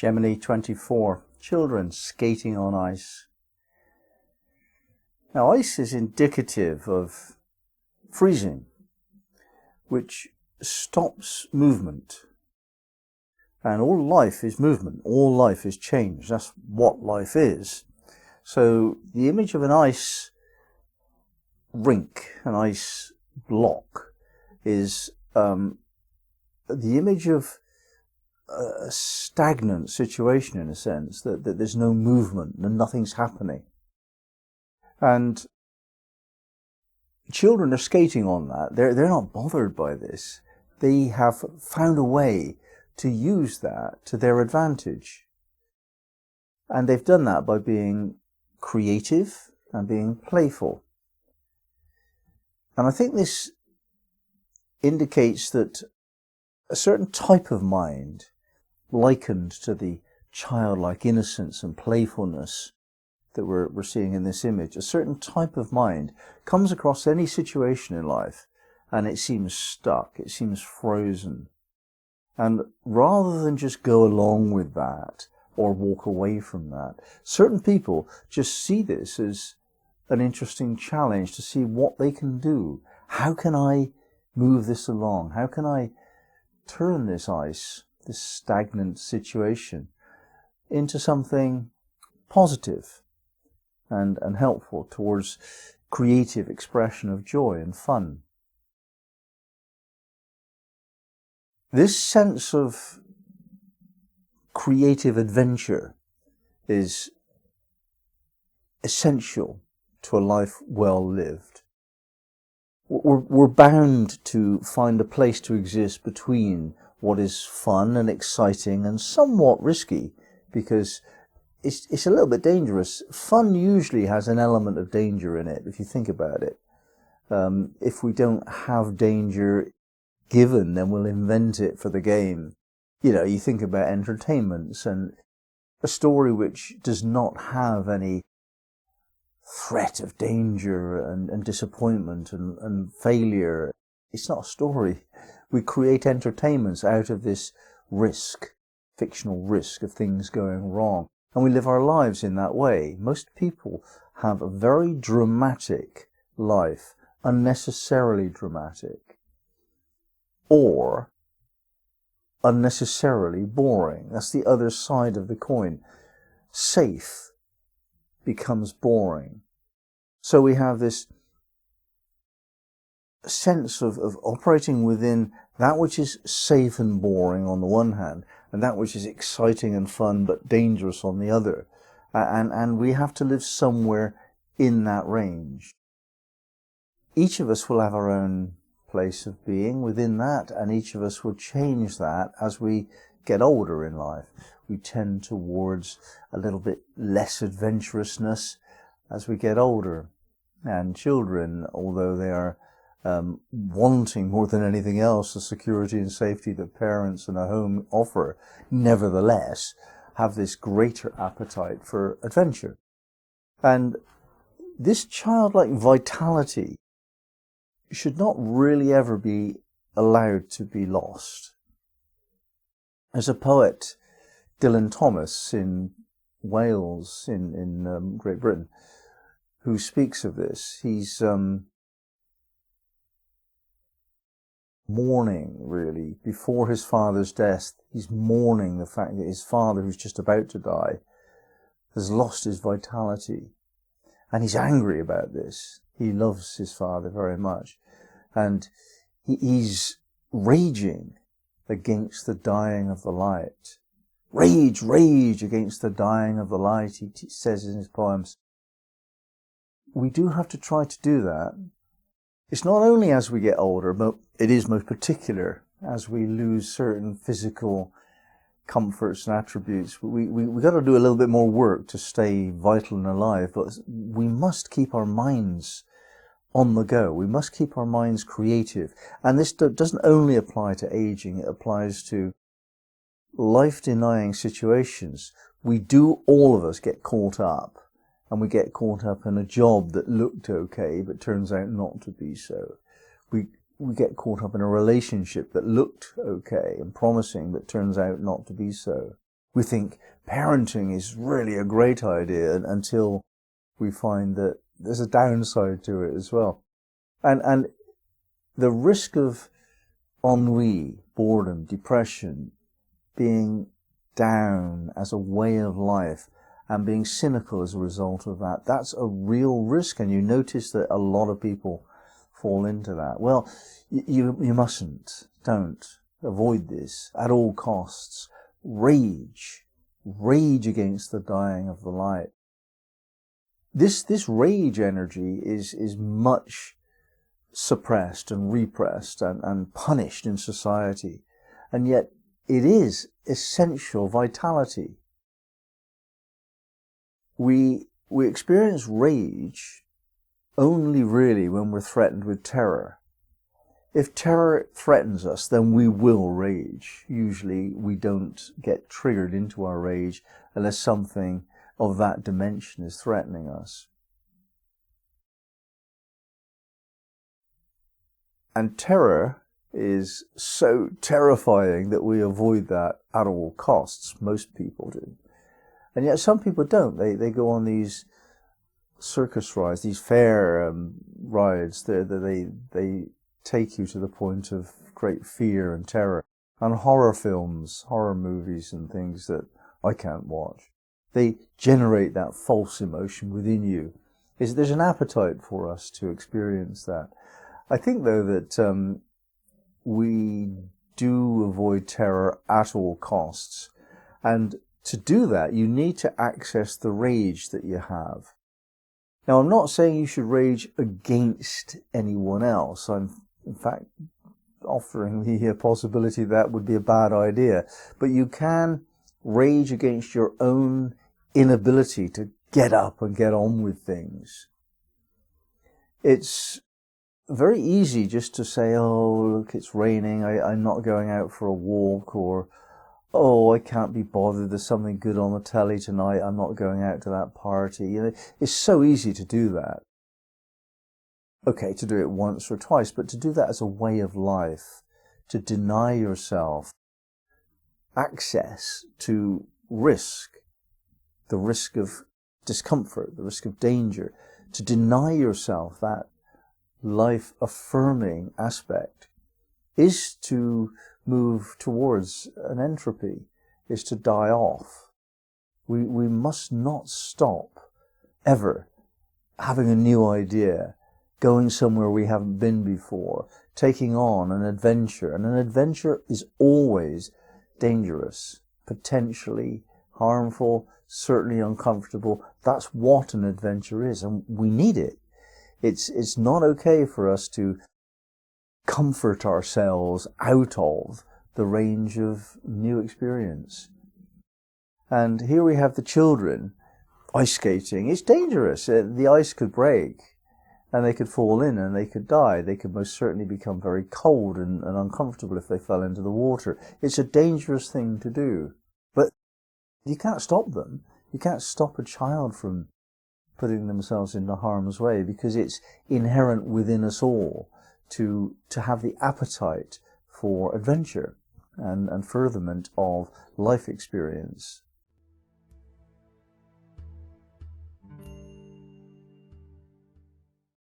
Gemini 24, children skating on ice. Now, ice is indicative of freezing, which stops movement. And all life is movement, all life is change. That's what life is. So the image of an ice rink, an ice block, is the image of a stagnant situation, in a sense, that there's no movement and nothing's happening. And children are skating on that. They're not bothered by this. They have found a way to use that to their advantage. And they've done that by being creative and being playful. And I think this indicates that a certain type of mind, likened to the childlike innocence and playfulness that we're seeing in this image, a certain type of mind comes across any situation in life and it seems stuck, it seems frozen. And rather than just go along with that or walk away from that, certain people just see this as an interesting challenge to see what they can do. How can I move this along? How can I turn this ice, this stagnant situation, into something positive and helpful towards creative expression of joy and fun? This sense of creative adventure is essential to a life well lived. We're bound to find a place to exist between what is fun and exciting and somewhat risky, because it's a little bit dangerous. Fun usually has an element of danger in it, if you think about it. If we don't have danger given, then we'll invent it for the game. You know, you think about entertainments, and a story which does not have any threat of danger and disappointment and failure, it's not a story. We create entertainments out of this risk, fictional risk of things going wrong. And we live our lives in that way. Most people have a very dramatic life, unnecessarily dramatic, or unnecessarily boring. That's the other side of the coin. Safe becomes boring. So we have this sense of operating within that which is safe and boring on the one hand, and that which is exciting and fun but dangerous on the other. And we have to live somewhere in that range. Each of us will have our own place of being within that, and each of us will change that as we get older in life. We tend towards a little bit less adventurousness as we get older. And children, although they are wanting more than anything else the security and safety that parents and a home offer, nevertheless have this greater appetite for adventure. And this childlike vitality should not really ever be allowed to be lost. There's a poet, Dylan Thomas, in Wales, in Great Britain, who speaks of this. He's mourning, really, before his father's death. He's mourning the fact that his father, who's just about to die, has lost his vitality. And he's angry about this. He loves his father very much. And he's raging against the dying of the light. Rage, rage against the dying of the light, he says in his poems. We do have to try to do that. It's not only as we get older, but it is most particular as we lose certain physical comforts and attributes. We got to do a little bit more work to stay vital and alive, but we must keep our minds on the go. We must keep our minds creative. And this doesn't only apply to aging, it applies to life-denying situations. We do, all of us, get caught up. And we get caught up in a job that looked okay, but turns out not to be so. We get caught up in a relationship that looked okay and promising, but turns out not to be so. We think parenting is really a great idea until we find that there's a downside to it as well. And the risk of ennui, boredom, depression, being down as a way of life and being cynical as a result of that, that's a real risk. And you notice that a lot of people fall into that. Well, you mustn't. Don't. Avoid this at all costs. Rage against the dying of the light. This rage energy is much suppressed and repressed and punished in society, and yet it is essential vitality. We experience rage only really when we're threatened with terror. If terror threatens us, then we will rage. Usually we don't get triggered into our rage unless something of that dimension is threatening us. And terror is so terrifying that we avoid that at all costs. Most people do. And yet some people don't. They go on these circus rides, these fair rides. They take you to the point of great fear and terror. And horror films, horror movies and things that I can't watch. They generate that false emotion within you. There's an appetite for us to experience that. I think, though, that we do avoid terror at all costs. And to do that, you need to access the rage that you have. Now, I'm not saying you should rage against anyone else. I'm, in fact, offering the possibility that would be a bad idea. But you can rage against your own inability to get up and get on with things. It's very easy just to say, oh, look, it's raining, I'm not going out for a walk, or, oh, I can't be bothered, there's something good on the telly tonight, I'm not going out to that party. You know, it's so easy to do that. Okay, to do it once or twice, but to do that as a way of life, to deny yourself access to risk, the risk of discomfort, the risk of danger, to deny yourself that life-affirming aspect is to move towards an entropy, is to die off. We must not stop ever having a new idea, going somewhere we haven't been before, taking on an adventure. And an adventure is always dangerous, potentially harmful, certainly uncomfortable. That's what an adventure is, and we need it. It's not okay for us to comfort ourselves out of the range of new experience. And here we have the children ice skating. It's dangerous. The ice could break and they could fall in and they could die. They could most certainly become very cold and uncomfortable if they fell into the water. It's a dangerous thing to do. But you can't stop them. You can't stop a child from putting themselves into harm's way, because it's inherent within us all to have the appetite for adventure and furtherment of life experience.